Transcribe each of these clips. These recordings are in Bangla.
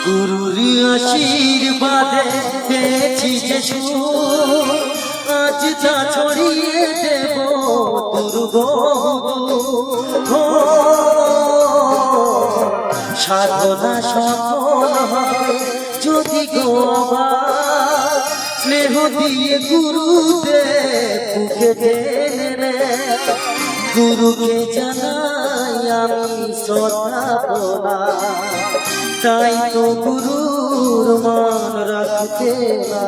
গুরুর আশীর্বাদে পেয়েছি যে সুর, আজ তা ছড়িয়ে দেব সাধনা সফল হবে যদি গো আবার স্নেহ দিয়ে গুরুদেব বুকে টেনে। গুরুকে জানাই আমি শ্রদ্ধা প্রণাম, তাই তো গুরুর মান রাখতে না।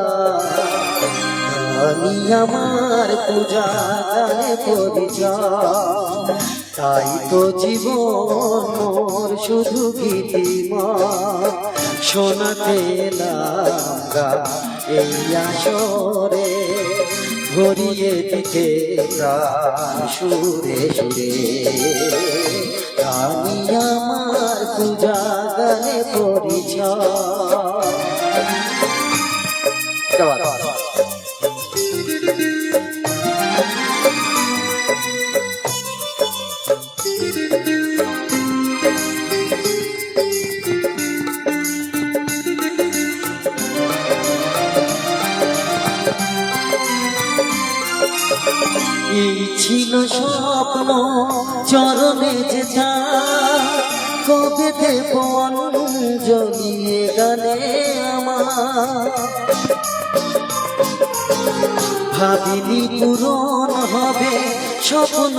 আমি আমার পূজা গানে পরিচয়, তাই তো জীবন মোর শুধু গীতিমা শোনাতে লাগা এই আসরে, ভরিয়ে দিতে প্রাণ সুরে সুরে। আমি আমার পূজা গানে পরিচয়। এই ছিল স্বপ্ন চরণে যেটা, কবে দেব অঞ্জলি গানে আমার। ভাবিনি পূরণ হবে স্বপ্ন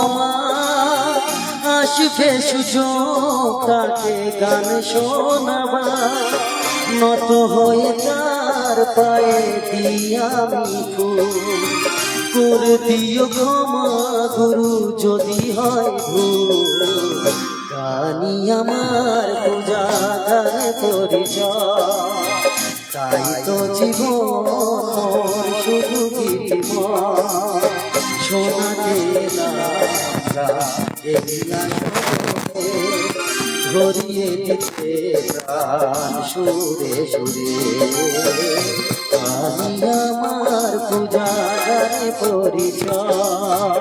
আমার, আসবে সুযোগ তাকে গান শোনাবার। নত হয়ে তার পায়ে দিয়া আমি ফুল, করে দিও ক্ষমা গুরু যদি হয় ভুল। গানি আমার পূজা গানে পরিচয়, তাই তো জীবন শুধু গীতিময় শোনাতে লাগা এই আসরে, ধরিয়ে দিতে প্রাণ সুরে সুরে। আমি আমার পূজা গানে পরিচয়।